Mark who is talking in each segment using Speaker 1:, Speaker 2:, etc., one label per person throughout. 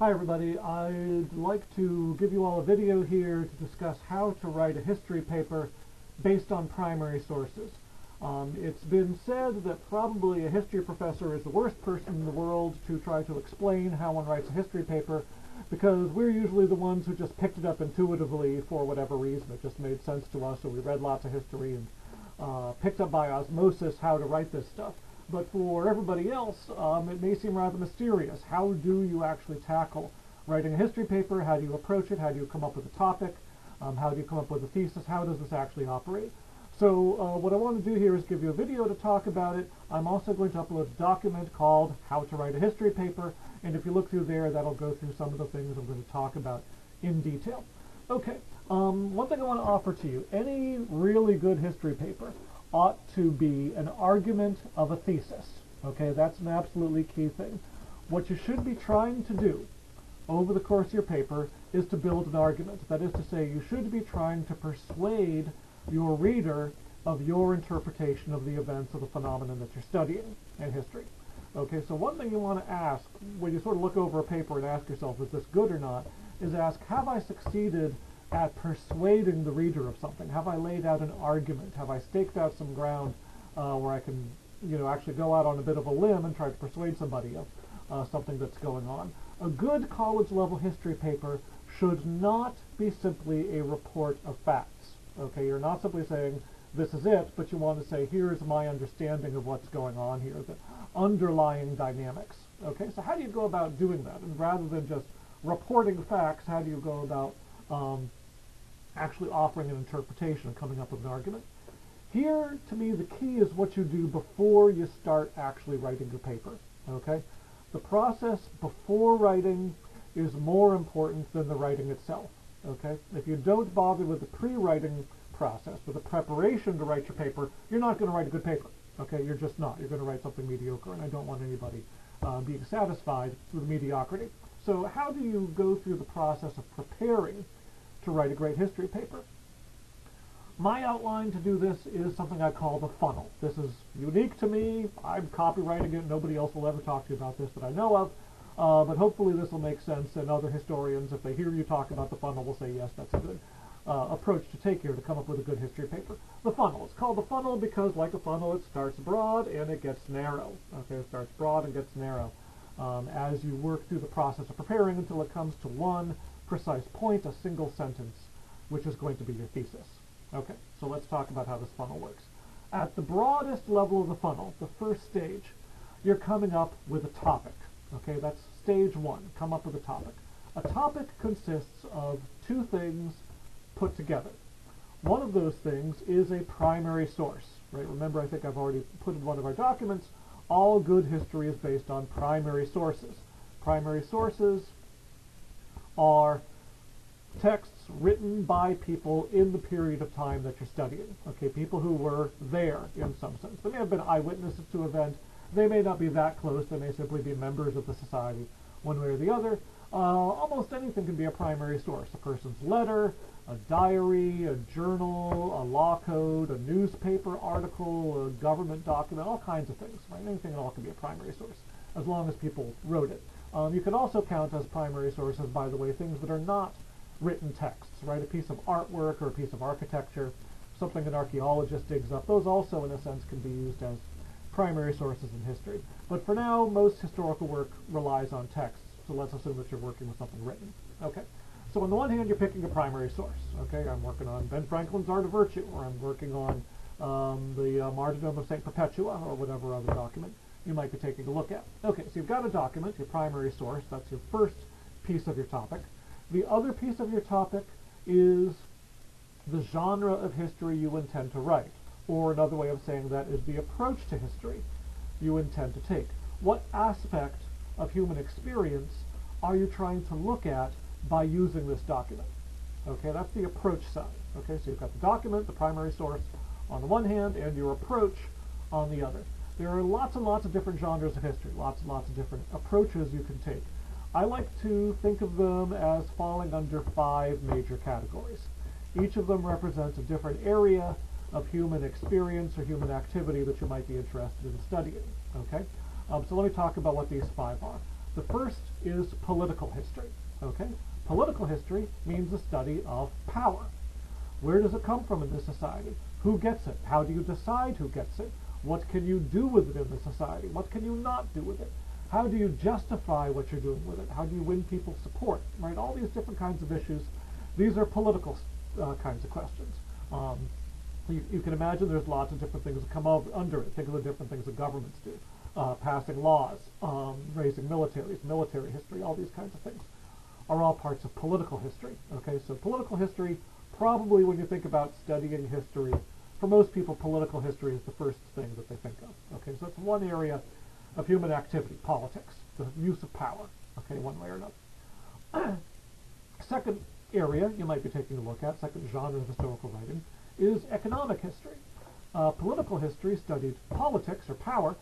Speaker 1: Hi everybody, I'd like to give you all a video here to discuss how to write a history paper based on primary sources. It's been said that probably a history professor is the worst person in the world to try to explain how one writes a history paper, because we're usually the ones who just picked it up intuitively for whatever reason. It just made sense to us, so we read lots of history and picked up by osmosis how to write this stuff. But for everybody else, it may seem rather mysterious. How do you actually tackle writing a history paper? How do you approach it? How do you come up with a topic? How do you come up with a thesis? How does this actually operate? So what I want to do here is give you a video to talk about it. I'm also going to upload a document called How to Write a History Paper, and if you look through there, that'll go through some of the things I'm going to talk about in detail. Okay, one thing I want to offer to you, any really good history paper ought to be an argument of a thesis. Okay, that's an absolutely key thing. What you should be trying to do over the course of your paper is to build an argument. That is to say, you should be trying to persuade your reader of your interpretation of the events of the phenomenon that you're studying in history. Okay, so one thing you want to ask when you sort of look over a paper and ask yourself, is this good or not, is ask, have I succeeded at persuading the reader of something? Have I laid out an argument? Have I staked out some ground where I can, actually go out on a bit of a limb and try to persuade somebody of something that's going on? A good college-level history paper should not be simply a report of facts. Okay, you're not simply saying, this is it, but you want to say, here's my understanding of what's going on here, the underlying dynamics. Okay, so how do you go about doing that? And rather than just reporting facts, how do you go about actually offering an interpretation and coming up with an argument? Here, to me, the key is what you do before you start actually writing your paper. Okay, the process before writing is more important than the writing itself. Okay, if you don't bother with the pre-writing process, with the preparation to write your paper, you're not going to write a good paper. Okay, you're just not. You're going to write something mediocre, and I don't want anybody being satisfied with mediocrity. So how do you go through the process of preparing to write a great history paper? My outline to do this is something I call the funnel. This is unique to me. I'm copywriting it. Nobody else will ever talk to you about this that I know of. But hopefully this will make sense, and other historians, if they hear you talk about the funnel, will say, yes, that's a good approach to take here to come up with a good history paper. The funnel. It's called the funnel because, like a funnel, it starts broad and it gets narrow. Okay, it starts broad and gets narrow as you work through the process of preparing until it comes to one precise point, a single sentence, which is going to be your thesis. Okay, so let's talk about how this funnel works. At the broadest level of the funnel, the first stage, you're coming up with a topic. Okay, that's stage one, come up with a topic. A topic consists of two things put together. One of those things is a primary source, right? Remember, I think I've already put in one of our documents, all good history is based on primary sources. Primary sources are texts written by people in the period of time that you're studying. Okay, people who were there in some sense. They may have been eyewitnesses to an event. They may not be that close. They may simply be members of the society one way or the other. Almost anything can be a primary source. A person's letter, a diary, a journal, a law code, a newspaper article, a government document, all kinds of things. Right? Anything at all can be a primary source, as long as people wrote it. You can also count as primary sources, by the way, things that are not written texts, right? A piece of artwork or a piece of architecture, something an archaeologist digs up. Those also, in a sense, can be used as primary sources in history. But for now, most historical work relies on texts, so let's assume that you're working with something written. Okay, so on the one hand, you're picking a primary source. Okay, I'm working on Ben Franklin's Art of Virtue, or I'm working on the Martyrdom of St. Perpetua, or whatever other document you might be taking a look at. Okay, so you've got a document, your primary source, that's your first piece of your topic. The other piece of your topic is the genre of history you intend to write, or another way of saying that is the approach to history you intend to take. What aspect of human experience are you trying to look at by using this document? Okay, that's the approach side. Okay, so you've got the document, the primary source on the one hand, and your approach on the other. There are lots and lots of different genres of history, lots and lots of different approaches you can take. I like to think of them as falling under 5 major categories. Each of them represents a different area of human experience or human activity that you might be interested in studying. Okay, so let me talk about what these 5 are. The first is political history. Okay? Political history means the study of power. Where does it come from in this society? Who gets it? How do you decide who gets it? What can you do with it in the society? What can you not do with it? How do you justify what you're doing with it? How do you win people's support? Right? All these different kinds of issues. These are political kinds of questions. You can imagine there's lots of different things that come under it. Think of the different things that governments do. Passing laws, raising militaries, military history, all these kinds of things are all parts of political history. Okay, so political history, probably when you think about studying history, for most people, political history is the first thing that they think of. Okay, so that's one area of human activity, politics, the use of power, okay, one way or another. Second area you might be taking a look at, second genre of historical writing, is economic history. Political history studied politics or power.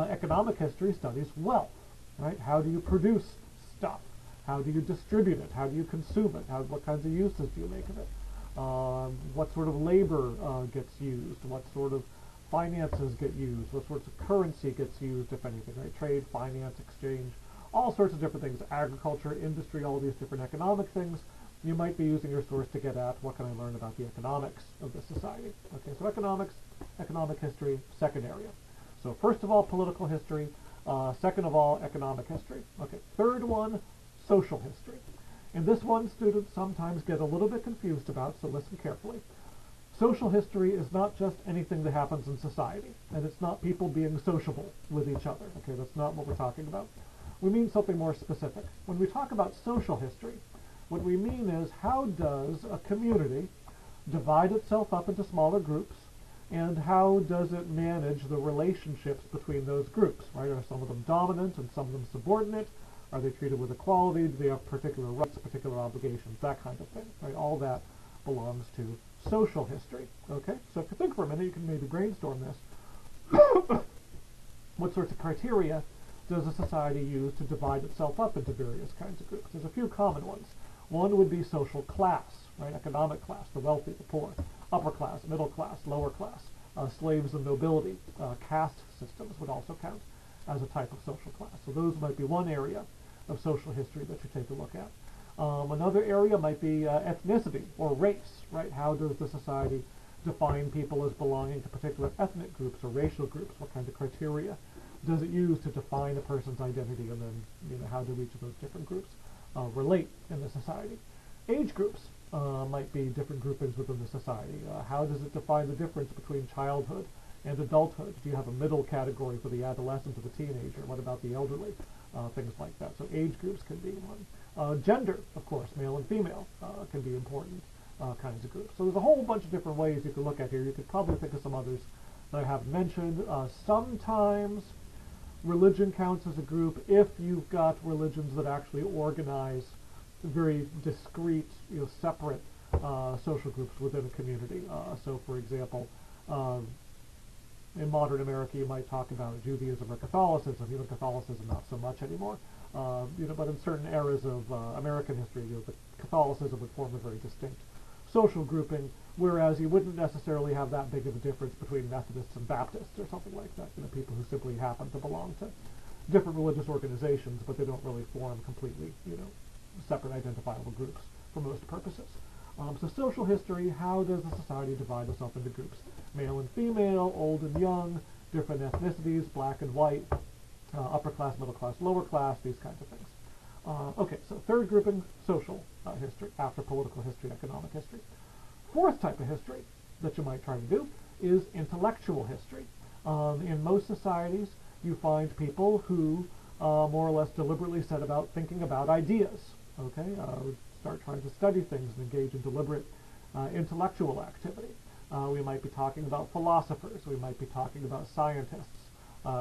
Speaker 1: Economic history studies wealth, right? How do you produce stuff? How do you distribute it? How do you consume it? What kinds of uses do you make of it? What sort of labor gets used? What sort of finances get used? What sorts of currency gets used, if anything, right? Trade, finance, exchange, all sorts of different things. Agriculture, industry, all these different economic things. You might be using your source to get at what can I learn about the economics of the society. Okay, so economics, economic history, second area. So first of all, political history. Second of all, economic history. Okay, third one, social history. And this one students sometimes get a little bit confused about, so listen carefully. Social history is not just anything that happens in society, and it's not people being sociable with each other. Okay, that's not what we're talking about. We mean something more specific. When we talk about social history, what we mean is how does a community divide itself up into smaller groups, and how does it manage the relationships between those groups, right? Are some of them dominant and some of them subordinate? Are they treated with equality? Do they have particular rights, particular obligations, that kind of thing, right? All that belongs to social history, okay? So if you think for a minute, you can maybe brainstorm this. What sorts of criteria does a society use to divide itself up into various kinds of groups? There's a few common ones. One would be social class, right? Economic class, the wealthy, the poor. Upper class, middle class, lower class, slaves and nobility. Caste systems would also count as a type of social class. So those might be one area of social history that you take a look at. Another area might be ethnicity or race, right? How does the society define people as belonging to particular ethnic groups or racial groups? What kind of criteria does it use to define a person's identity, and then how do each of those different groups relate in the society? Age groups might be different groupings within the society. How does it define the difference between childhood and adulthood? Do you have a middle category for the adolescent or the teenager? What about the elderly? Things like that. So age groups can be one. Gender, of course, male and female can be important kinds of groups. So there's a whole bunch of different ways you could look at here. You could probably think of some others that I haven't mentioned. Sometimes religion counts as a group if you've got religions that actually organize very discrete, separate social groups within a community. So, for example, in modern America, you might talk about Judaism or Catholicism. Even Catholicism, not so much anymore. But in certain eras of American history, the Catholicism would form a very distinct social grouping, whereas you wouldn't necessarily have that big of a difference between Methodists and Baptists or something like that. People who simply happen to belong to different religious organizations, but they don't really form completely, separate identifiable groups for most purposes. So social history, how does a society divide itself into groups? Male and female, old and young, different ethnicities, black and white, upper class, middle class, lower class, these kinds of things. Okay, so third grouping, social history, after political history, economic history. Fourth type of history that you might try to do is intellectual history. In most societies, you find people who more or less deliberately set about thinking about ideas. Okay, start trying to study things and engage in deliberate intellectual activity. We might be talking about philosophers. We might be talking about scientists.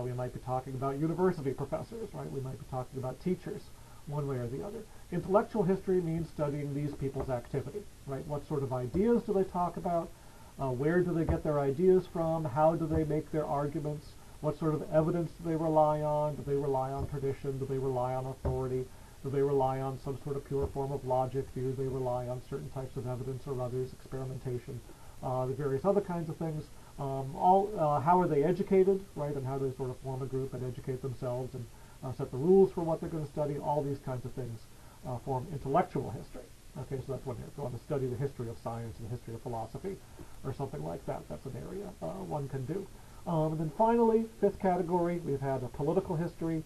Speaker 1: We might be talking about university professors, right? We might be talking about teachers, one way or the other. Intellectual history means studying these people's activity, right? What sort of ideas do they talk about? Where do they get their ideas from? How do they make their arguments? What sort of evidence do they rely on? Do they rely on tradition? Do they rely on authority? Do they rely on some sort of pure form of logic? Do they rely on certain types of evidence or others, experimentation, the various other kinds of things? How are they educated, right? And how do they sort of form a group and educate themselves and set the rules for what they're going to study. All these kinds of things form intellectual history. Okay, so that's one here. If you want to study the history of science and the history of philosophy or something like that, that's an area one can do. And then finally, fifth category, we've had a political history,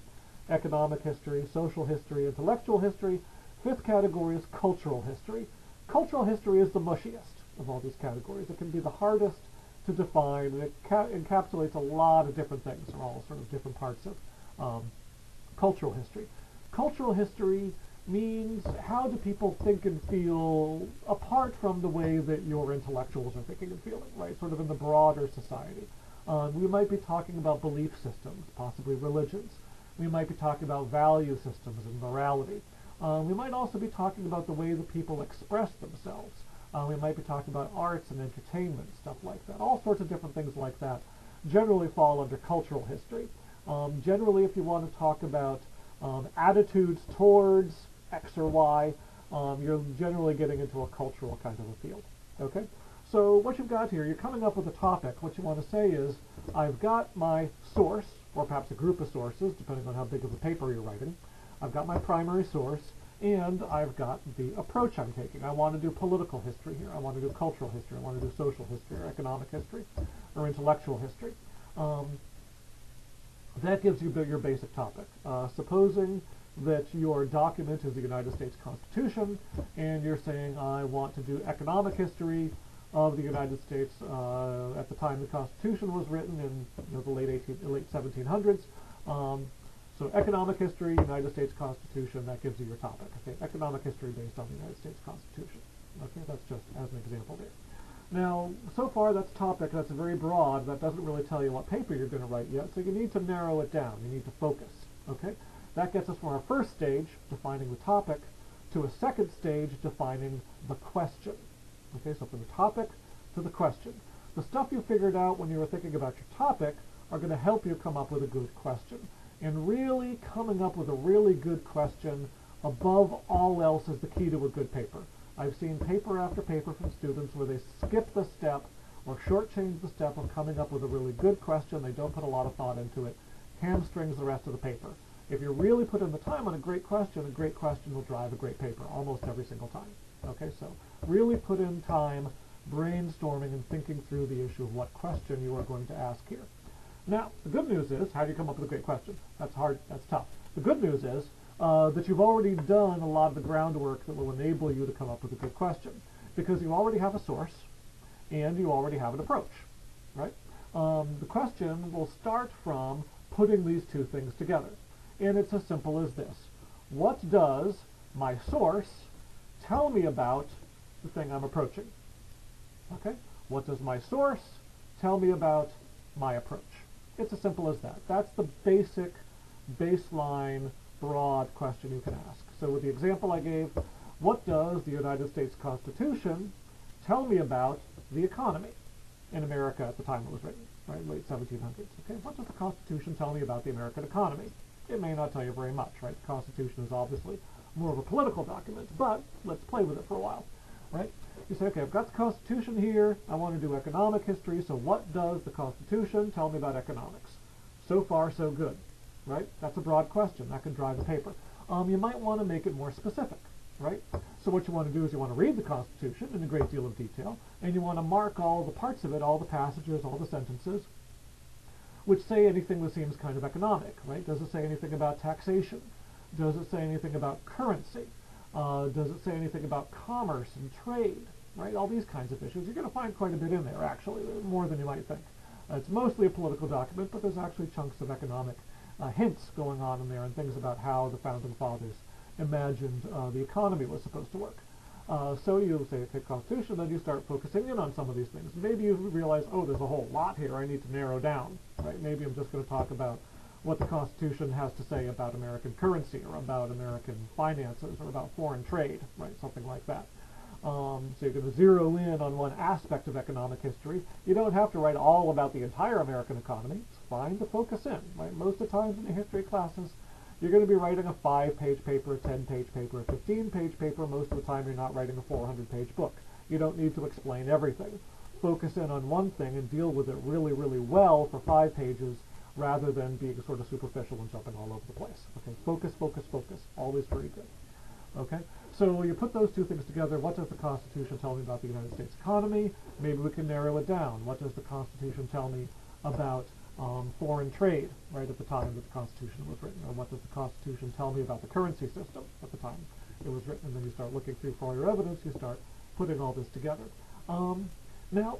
Speaker 1: economic history, social history, intellectual history. Fifth category is cultural history. Cultural history is the mushiest of all these categories. It can be the hardest to define. It encapsulates a lot of different things, or all sort of different parts of cultural history. Cultural history means how do people think and feel apart from the way that your intellectuals are thinking and feeling, right? Sort of in the broader society. We might be talking about belief systems, possibly religions. We might be talking about value systems and morality. We might also be talking about the way that people express themselves. We might be talking about arts and entertainment, stuff like that. All sorts of different things like that generally fall under cultural history. Generally, if you want to talk about attitudes towards X or Y, you're generally getting into a cultural kind of a field. Okay? So what you've got here, you're coming up with a topic. What you want to say is, I've got my source, or perhaps a group of sources, depending on how big of a paper you're writing. I've got my primary source, and I've got the approach I'm taking. I want to do political history here. I want to do cultural history. I want to do social history, or economic history, or intellectual history. That gives you your basic topic. Supposing that your document is the United States Constitution, and you're saying, I want to do economic history of the United States at the time the Constitution was written in the late 1700s. So economic history, United States Constitution, that gives you your topic. Okay, economic history based on the United States Constitution. Okay, that's just as an example there. Now, so far that's topic, that's very broad, that doesn't really tell you what paper you're going to write yet, so you need to narrow it down, you need to focus. Okay, that gets us from our first stage, defining the topic, to a second stage, defining the question. Okay, so from the topic to the question. The stuff you figured out when you were thinking about your topic are going to help you come up with a good question. And really coming up with a really good question above all else is the key to a good paper. I've seen paper after paper from students where they skip the step or shortchange the step of coming up with a really good question. They don't put a lot of thought into it. Hamstrings the rest of the paper. If you really put in the time on a great question will drive a great paper almost every single time. Okay, so really put in time brainstorming and thinking through the issue of what question you are going to ask here. Now, the good news is, how do you come up with a great question? That's hard, that's tough. The good news is that you've already done a lot of the groundwork that will enable you to come up with a good question, because you already have a source and you already have an approach, right? The question will start from putting these two things together, and it's as simple as this. What does my source tell me about the thing I'm approaching? Okay? What does my source tell me about my approach? It's as simple as that. That's the basic, baseline, broad question you can ask. So with the example I gave, what does the United States Constitution tell me about the economy in America at the time it was written, right, late 1700s? Okay, what does the Constitution tell me about the American economy? It may not tell you very much, right? The Constitution is obviously more of a political document, but let's play with it for a while, right? You say, okay, I've got the Constitution here, I want to do economic history, so what does the Constitution tell me about economics? So far, so good, right? That's a broad question. That can drive the paper. You might want to make it more specific, right? So what you want to do is you want to read the Constitution in a great deal of detail, and you want to mark all the parts of it, all the passages, all the sentences, which say anything that seems kind of economic, right? Does it say anything about taxation? Does it say anything about currency? Does it say anything about commerce and trade, right? All these kinds of issues. You're going to find quite a bit in there, actually, more than you might think. It's mostly a political document, but there's actually chunks of economic hints going on in there and things about how the Founding Fathers imagined the economy was supposed to work. So you say, okay, Constitution, then you start focusing in on some of these things. Maybe you realize, oh, there's a whole lot here I need to narrow down, right? Maybe I'm just going to talk about what the Constitution has to say about American currency or about American finances or about foreign trade, right? Something like that. So you're going to zero in on one aspect of economic history. You don't have to write all about the entire American economy. It's fine to focus in, right? Most of the times in the history classes, you're going to be writing a 5-page paper, a 10-page paper, a 15-page paper. Most of the time you're not writing a 400-page book. You don't need to explain everything. Focus in on one thing and deal with it really, really well for 5 pages rather than being sort of superficial and jumping all over the place. Okay, focus, focus, focus. Always very good. Okay, so you put those two things together. What does the Constitution tell me about the United States economy? Maybe we can narrow it down. What does the Constitution tell me about foreign trade, right, at the time that the Constitution was written? Or what does the Constitution tell me about the currency system at the time it was written? And then you start looking through for all your evidence. You start putting all this together. Now,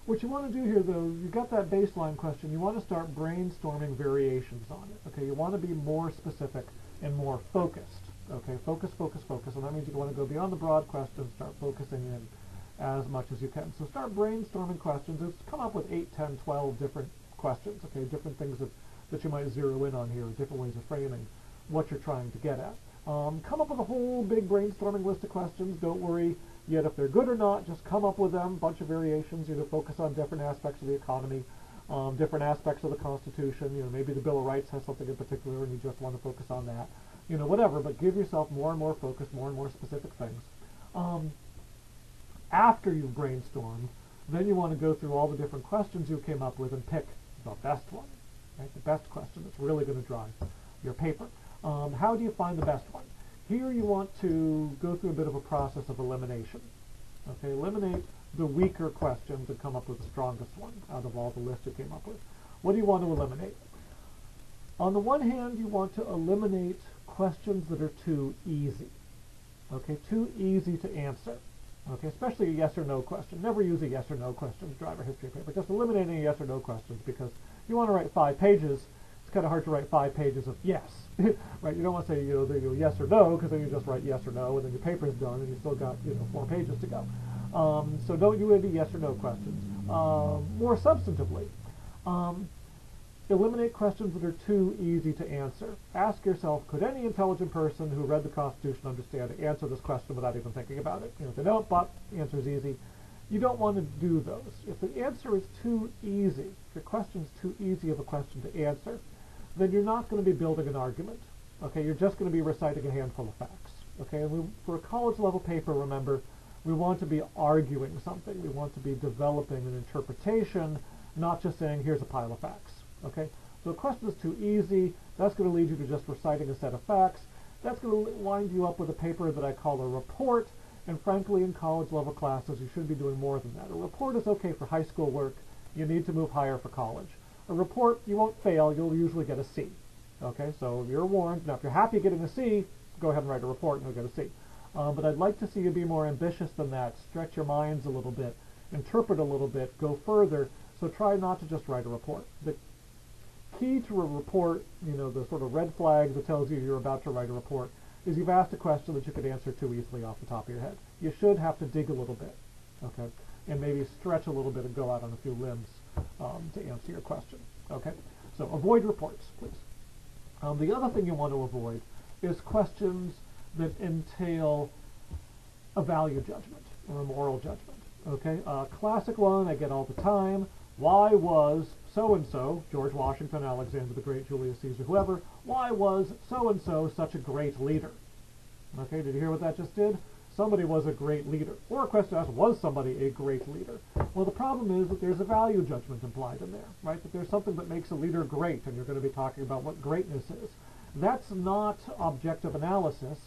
Speaker 1: what you want to do here, though, you've got that baseline question. You want to start brainstorming variations on it. Okay, you want to be more specific and more focused. Okay, focus, focus, focus. And that means you want to go beyond the broad questions, start focusing in as much as you can. So start brainstorming questions. Just come up with 8, 10, 12 different questions, okay, different things that you might zero in on here, different ways of framing what you're trying to get at. Come up with a whole big brainstorming list of questions. Don't worry yet if they're good or not. Just come up with them, a bunch of variations. Focus on different aspects of the economy, different aspects of the Constitution. Maybe the Bill of Rights has something in particular and you just want to focus on that. Whatever, but give yourself more and more focus, more and more specific things. After you've brainstormed, then you want to go through all the different questions you came up with and pick the best one, right? The best question that's really going to drive your paper. How do you find the best one? Here you want to go through a bit of a process of elimination. Okay, eliminate the weaker questions and come up with the strongest one out of all the list you came up with. What do you want to eliminate? On the one hand, you want to eliminate questions that are too easy. Okay, too easy to answer. Okay, especially a yes or no question. Never use a yes or no question to drive a history paper. Just eliminate any yes or no questions, because you want to write 5 pages. It's kind of hard to write 5 pages of yes, right? You don't want to say yes or no, because then you just write yes or no, and then your paper is done, and you still got 4 pages to go. So don't do any yes or no questions. More substantively, eliminate questions that are too easy to answer. Ask yourself, could any intelligent person who read the Constitution understand to answer this question without even thinking about it? If they don't, but the answer is easy. You don't want to do those. If the answer is too easy, if your question is too easy of a question to answer, then you're not going to be building an argument. Okay, you're just going to be reciting a handful of facts. Okay, and for a college level paper, remember, we want to be arguing something. We want to be developing an interpretation, not just saying, here's a pile of facts. Okay, so a question is too easy. That's going to lead you to just reciting a set of facts. That's going to wind you up with a paper that I call a report. And frankly, in college level classes, you should be doing more than that. A report is okay for high school work. You need to move higher for college. A report, you won't fail. You'll usually get a C. Okay, so you're warned. Now, if you're happy getting a C, go ahead and write a report and you'll get a C. But I'd like to see you be more ambitious than that. Stretch your minds a little bit. Interpret a little bit. Go further. So try not to just write a report. The key to a report, the sort of red flag that tells you you're about to write a report, is you've asked a question that you could answer too easily off the top of your head. You should have to dig a little bit, okay, and maybe stretch a little bit and go out on a few limbs to answer your question, okay? So avoid reports, please. The other thing you want to avoid is questions that entail a value judgment or a moral judgment, okay? Classic one I get all the time. Why was so-and-so, George Washington, Alexander the Great, Julius Caesar, whoever, why was so-and-so such a great leader? Okay, did you hear what that just did? Somebody was a great leader. Or a question asked, was somebody a great leader? Well, the problem is that there's a value judgment implied in there, right? That there's something that makes a leader great, and you're going to be talking about what greatness is. That's not objective analysis.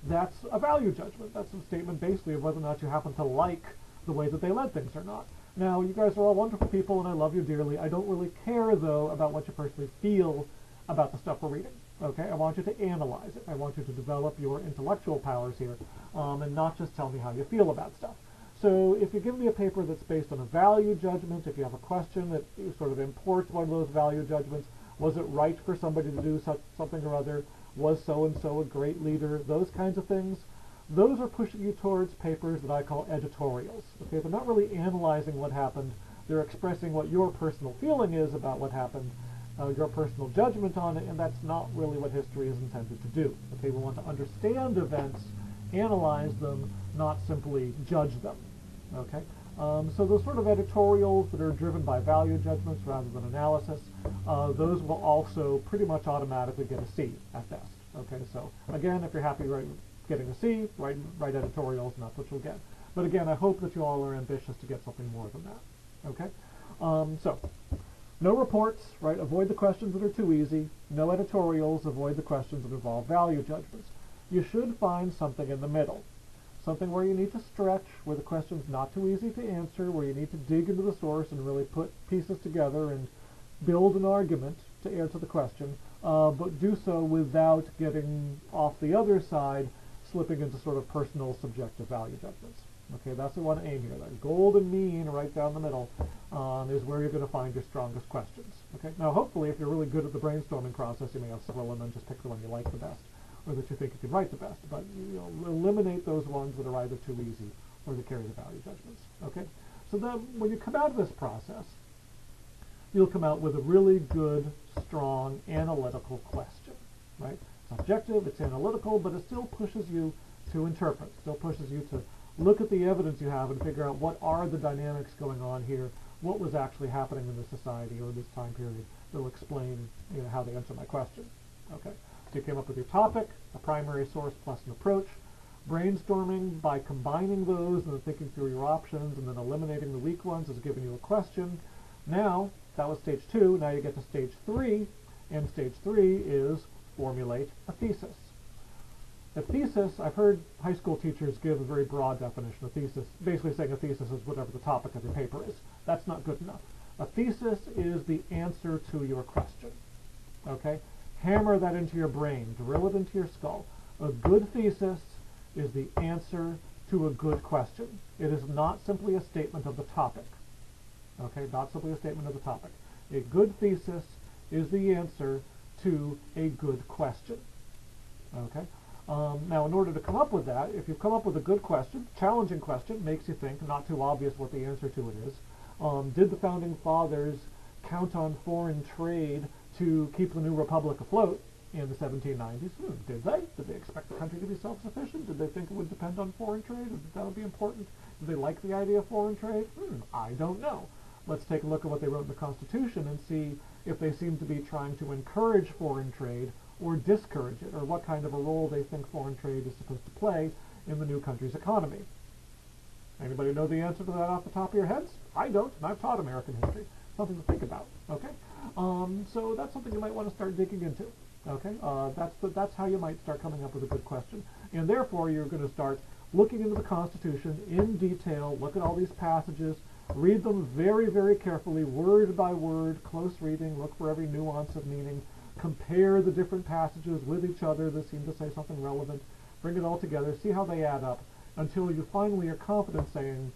Speaker 1: That's a value judgment. That's a statement basically of whether or not you happen to like the way that they led things or not. Now, you guys are all wonderful people, and I love you dearly. I don't really care, though, about what you personally feel about the stuff we're reading. Okay? I want you to analyze it. I want you to develop your intellectual powers here, and not just tell me how you feel about stuff. So if you give me a paper that's based on a value judgment, if you have a question that sort of imports one of those value judgments, was it right for somebody to do something or other? Was so-and-so a great leader? Those kinds of things. Those are pushing you towards papers that I call editorials. Okay, they're not really analyzing what happened. They're expressing what your personal feeling is about what happened, your personal judgment on it, and that's not really what history is intended to do. Okay, we want to understand events, analyze them, not simply judge them. Okay, so those sort of editorials that are driven by value judgments rather than analysis, those will also pretty much automatically get a C at best. Okay, so again, if you're happy getting a C, write editorials, and that's what you'll get. But again, I hope that you all are ambitious to get something more than that. Okay? So, No reports, right? Avoid the questions that are too easy. No editorials. Avoid the questions that involve value judgments. You should find something in the middle. Something where you need to stretch, where the question's not too easy to answer, where you need to dig into the source and really put pieces together and build an argument to answer the question, but do so without getting off the other side, slipping into sort of personal subjective value judgments. Okay, that's what we want to aim here. That golden mean right down the middle is where you're going to find your strongest questions. Okay, now hopefully if you're really good at the brainstorming process, you may have several and then just pick the one you like the best, or that you think you could write the best, but eliminate those ones that are either too easy or that carry the value judgments. Okay, so then when you come out of this process, you'll come out with a really good, strong, analytical question, right? It's objective, it's analytical, but it still pushes you to interpret, still pushes you to look at the evidence you have and figure out what are the dynamics going on here, what was actually happening in this society or this time period that will explain how they answer my question. Okay, so you came up with your topic, a primary source plus an approach, brainstorming by combining those and then thinking through your options and then eliminating the weak ones is giving you a question. Now, that was stage 2, now you get to stage 3, and stage 3 is formulate a thesis. A thesis, I've heard high school teachers give a very broad definition of thesis, basically saying a thesis is whatever the topic of your paper is. That's not good enough. A thesis is the answer to your question. Okay? Hammer that into your brain, drill it into your skull. A good thesis is the answer to a good question. It is not simply a statement of the topic. Okay, not simply a statement of the topic. A good thesis is the answer to a good question. Okay? Now, in order to come up with that, if you've come up with a good question, challenging question, makes you think, not too obvious what the answer to it is. Did the Founding Fathers count on foreign trade to keep the new republic afloat in the 1790s? Did they? Did they expect the country to be self-sufficient? Did they think it would depend on foreign trade? Did that would be important? Did they like the idea of foreign trade? I don't know. Let's take a look at what they wrote in the Constitution and see if they seem to be trying to encourage foreign trade or discourage it, or what kind of a role they think foreign trade is supposed to play in the new country's economy. Anybody know the answer to that off the top of your heads? I don't, and I've taught American history. Something to think about, okay? So that's something you might want to start digging into, okay? That's how you might start coming up with a good question. And therefore, you're going to start looking into the Constitution in detail, look at all these passages, read them very, very carefully, word by word, close reading, look for every nuance of meaning, compare the different passages with each other that seem to say something relevant, bring it all together, see how they add up, until you finally are confident saying,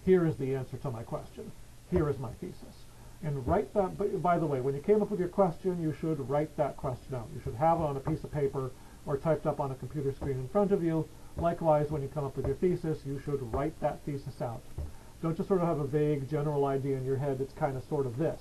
Speaker 1: here is the answer to my question, here is my thesis. And write that, by the way, when you came up with your question, you should write that question out. You should have it on a piece of paper or typed up on a computer screen in front of you. Likewise, when you come up with your thesis, you should write that thesis out. Don't just sort of have a vague general idea in your head that's kind of sort of this.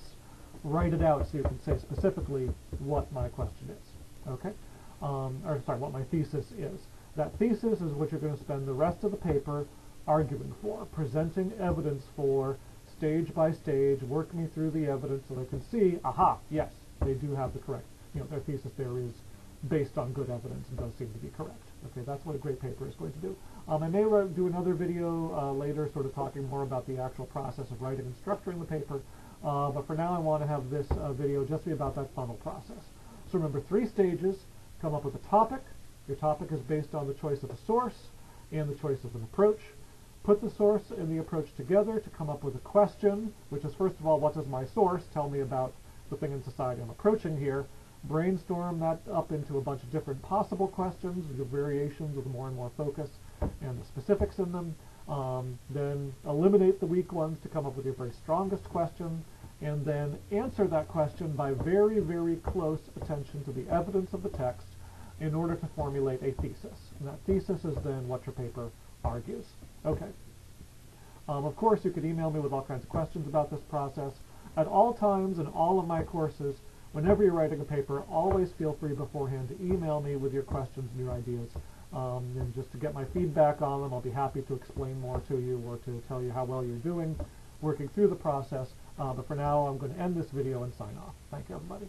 Speaker 1: Write it out so you can say specifically what my question is, okay? What my thesis is. That thesis is what you're going to spend the rest of the paper arguing for, presenting evidence for, stage by stage, work me through the evidence so they can see, aha, yes, they do have the correct, their thesis there is based on good evidence and does seem to be correct. Okay, that's what a great paper is going to do. I may do another video later sort of talking more about the actual process of writing and structuring the paper, but for now I want to have this video just be about that funnel process. So remember, 3 stages. Come up with a topic. Your topic is based on the choice of a source and the choice of an approach. Put the source and the approach together to come up with a question, which is, first of all, what does my source tell me about the thing in society I'm approaching here? Brainstorm that up into a bunch of different possible questions, your variations with more and more focus and the specifics in them. Then eliminate the weak ones to come up with your very strongest question, and then answer that question by very, very close attention to the evidence of the text in order to formulate a thesis. And that thesis is then what your paper argues. Okay. Of course, you could email me with all kinds of questions about this process. At all times in all of my courses, whenever you're writing a paper, always feel free beforehand to email me with your questions and your ideas. And just to get my feedback on them, I'll be happy to explain more to you or to tell you how well you're doing working through the process. But for now, I'm going to end this video and sign off. Thank you, everybody.